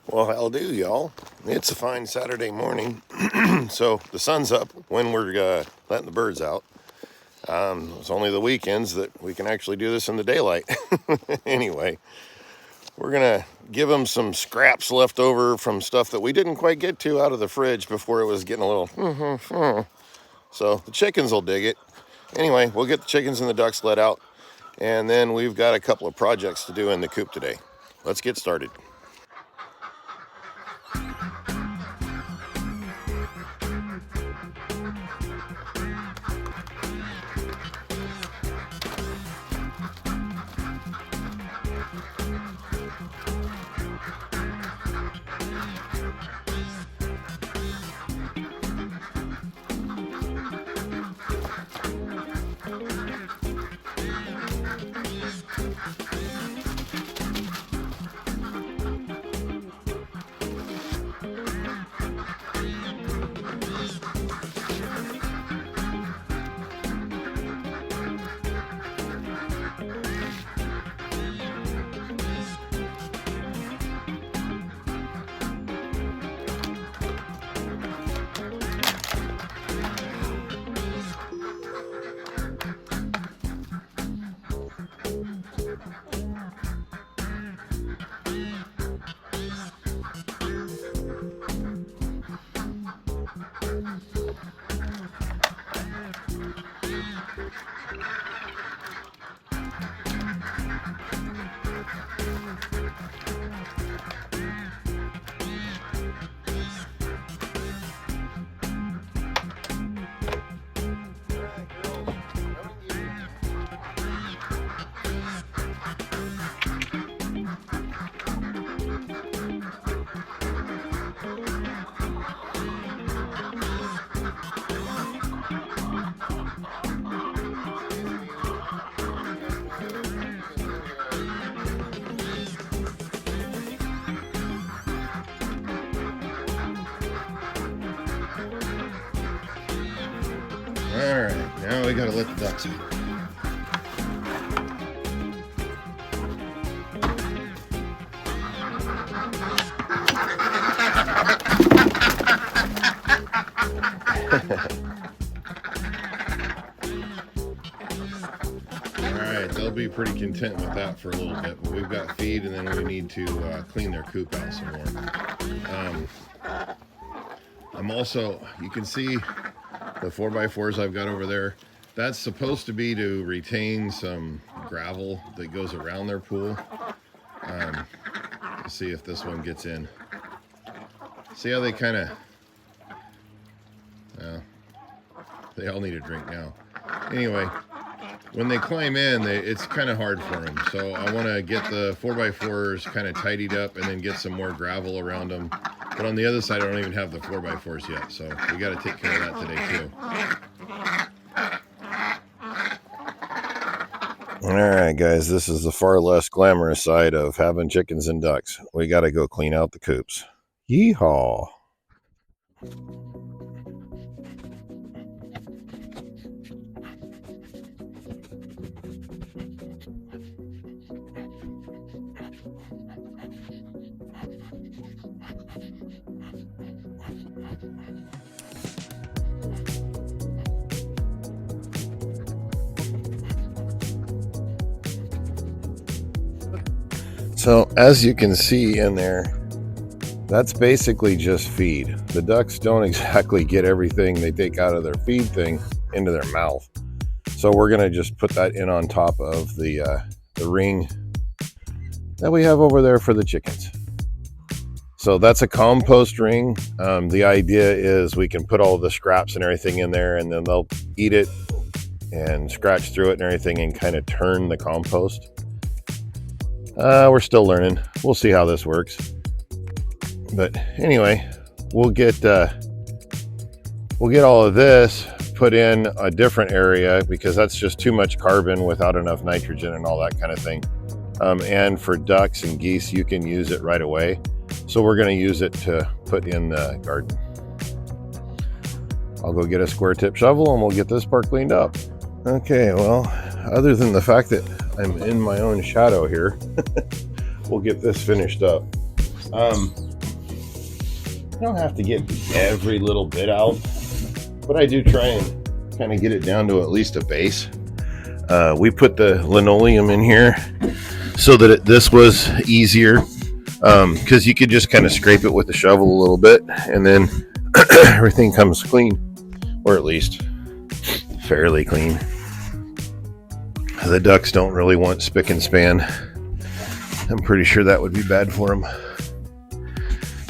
Well, how'll do, y'all. It's a fine Saturday morning, so the sun's up when we're letting the birds out. It's only the weekends that we can actually do this in the daylight. Anyway, we're gonna give them some scraps left over from stuff that we didn't quite get to out of the fridge before it was getting a little. So the chickens will dig it. Anyway, we'll get the chickens and the ducks let out, and then we've got a couple of projects to do in the coop today. Let's get started. All right, now we gotta let the ducks out. Alright, they'll be pretty content with that for a little bit, but we've got feed and then we need to clean their coop out some more. I'm also, you can see the 4x4s I've got over there. That's supposed to be to retain some gravel that goes around their pool. Let's see if this one gets in. See how they kind of, they all need a drink now. Anyway, when they climb in, it's kind of hard for them. So I want to get the 4x4s kind of tidied up and then get some more gravel around them. But on the other side, I don't even have the 4x4s yet. So we got to take care of that today too. All right, guys, this is the far less glamorous side of having chickens and ducks. We got to go clean out the coops. Yeehaw. So as you can see in there, that's basically just feed. The ducks don't exactly get everything they take out of their feed thing into their mouth. So we're gonna just put that in on top of the ring that we have over there for the chickens. So that's a compost ring. The idea is we can put all the scraps and everything in there and then they'll eat it and scratch through it and everything and kind of turn the compost. We're still learning. We'll see how this works. But anyway, we'll get all of this put in a different area because that's just too much carbon without enough nitrogen and all that kind of thing. And for ducks and geese, you can use it right away. So we're going to use it to put in the garden. I'll go get a square tip shovel and we'll get this part cleaned up. Okay, well, other than the fact that I'm in my own shadow here, we'll get this finished up. I don't have to get every little bit out, but I do try and kind of get it down to at least a base. We put the linoleum in here so that this was easier, because you could just kind of scrape it with the shovel a little bit and then everything comes clean, or at least fairly clean. The ducks don't really want spick and span. I'm pretty sure that would be bad for them.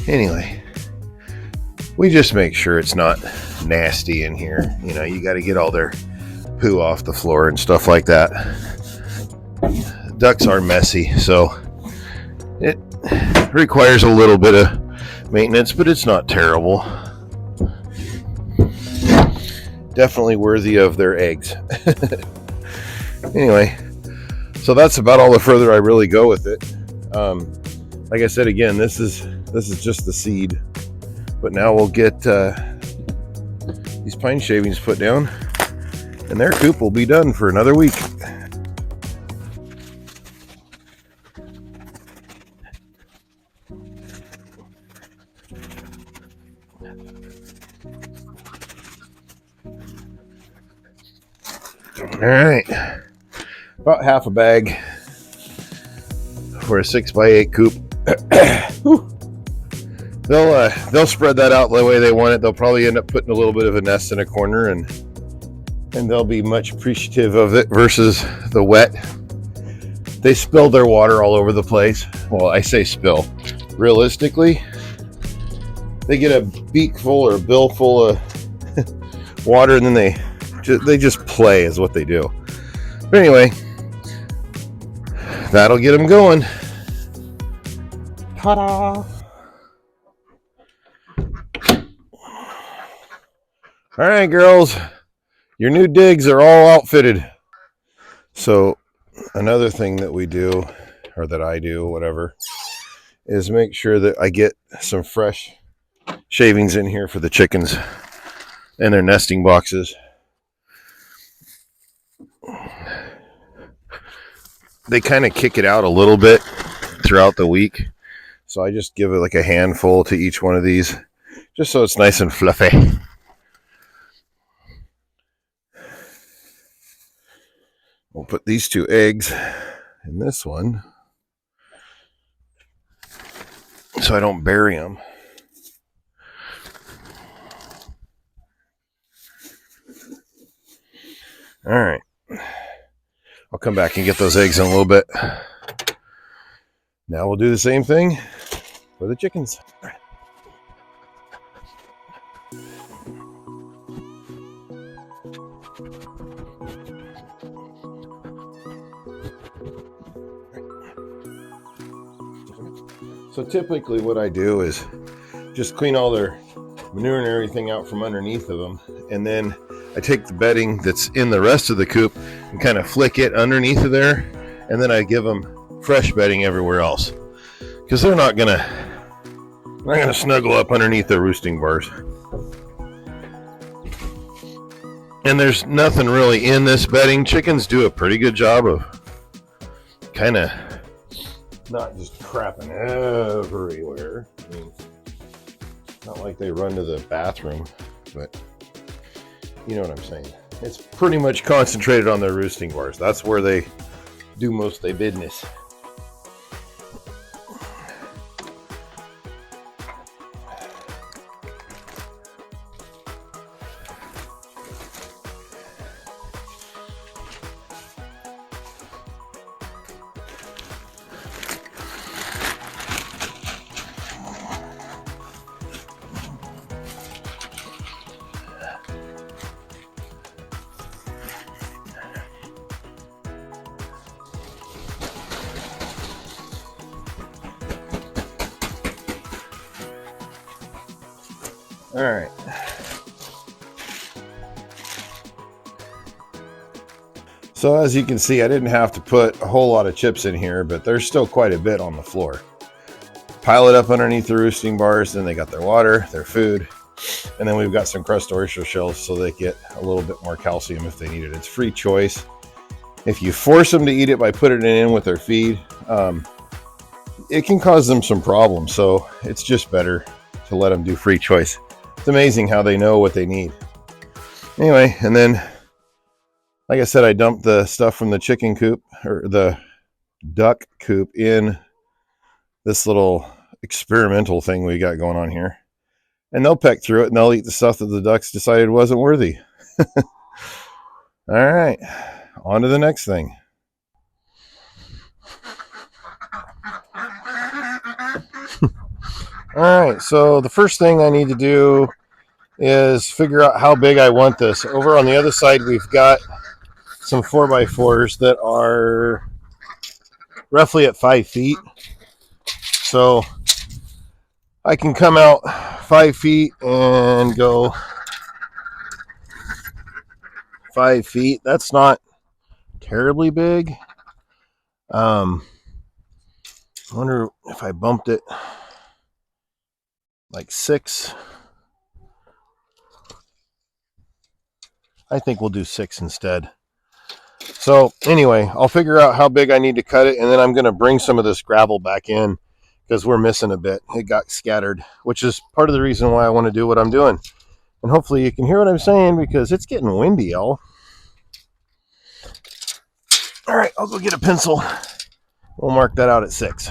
Anyway, we just make sure it's not nasty in here. You know, you got to get all their poo off the floor and stuff like that. Ducks are messy, so it requires a little bit of maintenance, but it's not terrible. Definitely worthy of their eggs. Anyway, so that's about all the further I really go with it. Like I said, again, this is just the seed, but now we'll get these pine shavings put down, and their coop will be done for another week. All right, about half a bag for a 6x8 coop. They'll spread that out the way they want it. They'll probably end up putting a little bit of a nest in a corner, and they'll be much appreciative of it versus the wet. They spilled their water all over the place. Well, I say spill. Realistically, they get a beak full or a bill full of water, and then they just play is what they do. But anyway, that'll get them going. Ta-da! All right, girls, your new digs are all outfitted. So another thing that we do, or that I do, whatever, is make sure that I get some fresh shavings in here for the chickens and their nesting boxes. They kind of kick it out a little bit throughout the week, so I just give it like a handful to each one of these, just so it's nice and fluffy. We'll put these 2 eggs in this one so I don't bury them. All right. I'll come back and get those eggs in a little bit. Now we'll do the same thing for the chickens. So typically what I do is just clean all their manure and everything out from underneath of them, and then I take the bedding that's in the rest of the coop and kind of flick it underneath of there, and then I give them fresh bedding everywhere else, because they're not gonna snuggle up underneath their roosting bars. And there's nothing really in this bedding. Chickens do a pretty good job of kind of not just crapping everywhere. I mean, not like they run to the bathroom, but you know what I'm saying. It's pretty much concentrated on their roosting bars. That's where they do most of their business. All right. So as you can see, I didn't have to put a whole lot of chips in here, but there's still quite a bit on the floor. Pile it up underneath the roosting bars, then they got their water, their food, and then we've got some crushed oyster shells so they get a little bit more calcium if they need it. It's free choice. If you force them to eat it by putting it in with their feed, it can cause them some problems. So it's just better to let them do free choice. It's amazing how they know what they need. Anyway, and then, like I said, I dumped the stuff from the chicken coop, or the duck coop, in this little experimental thing we got going on here. And they'll peck through it and they'll eat the stuff that the ducks decided wasn't worthy. All right, on to the next thing. All right, so the first thing I need to do is figure out how big I want this. Over on the other side, we've got some 4x4s that are roughly at 5 feet. So I can come out 5 feet and go 5 feet. That's not terribly big. I wonder if I bumped it like 6. I think we'll do 6 instead. So anyway, I'll figure out how big I need to cut it, and then I'm going to bring some of this gravel back in because we're missing a bit. It got scattered, which is part of the reason why I want to do what I'm doing. And hopefully you can hear what I'm saying because it's getting windy, y'all. All right, I'll go get a pencil. We'll mark that out at 6.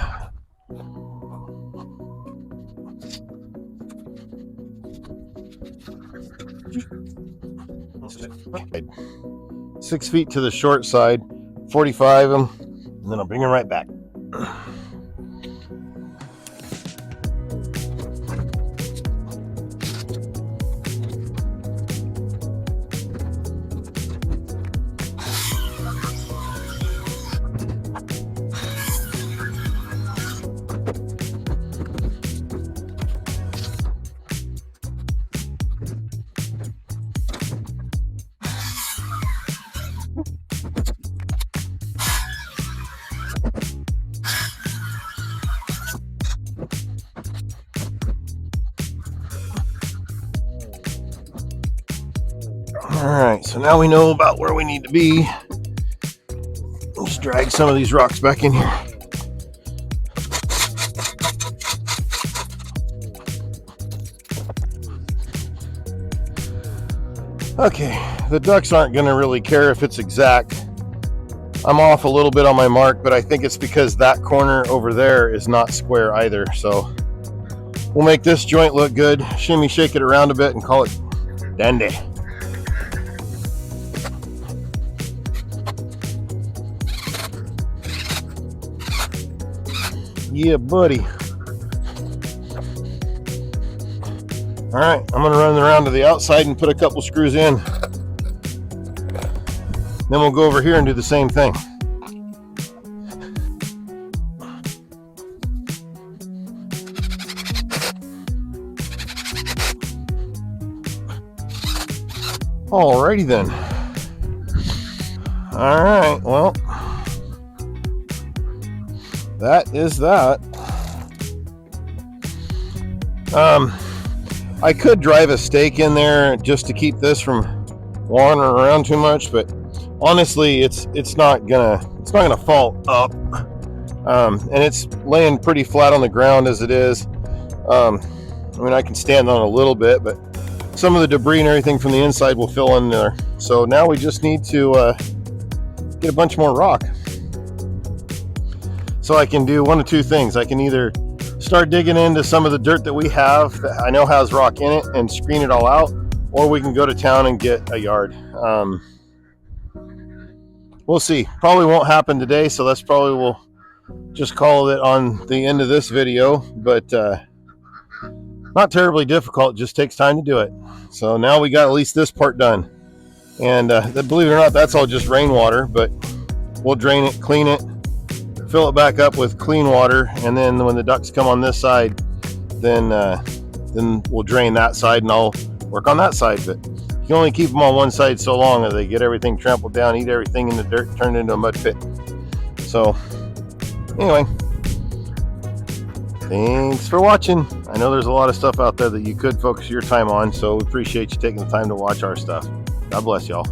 Okay. 6 feet to the short side, 45 of them, and then I'll bring them right back. Alright, so now we know about where we need to be. Let's drag some of these rocks back in here. Okay, the ducks aren't going to really care if it's exact. I'm off a little bit on my mark, but I think it's because that corner over there is not square either. So we'll make this joint look good, shimmy shake it around a bit, and call it dandy. Yeah, buddy. All right, I'm gonna run around to the outside and put a couple screws in. Then we'll go over here and do the same thing. Alrighty then. All right, well, that is that. I could drive a stake in there just to keep this from wandering around too much, but honestly, it's not gonna fall up, and it's laying pretty flat on the ground as it is. I mean, I can stand on it a little bit, but some of the debris and everything from the inside will fill in there. So now we just need to get a bunch more rock. So I can do one of two things. I can either start digging into some of the dirt that we have that I know has rock in it and screen it all out, or we can go to town and get a yard. We'll see. Probably won't happen today, so that's probably we'll just call it on the end of this video, but not terribly difficult. It just takes time to do it. So now we got at least this part done, and believe it or not, that's all just rainwater, but we'll drain it, clean it, fill it back up with clean water, and then when the ducks come on this side, then we'll drain that side and I'll work on that side. But you can only keep them on one side so long that they get everything trampled down, eat everything in the dirt, turn it into a mud pit. So anyway, thanks for watching. I know there's a lot of stuff out there that you could focus your time on, so we appreciate you taking the time to watch our stuff. God bless y'all.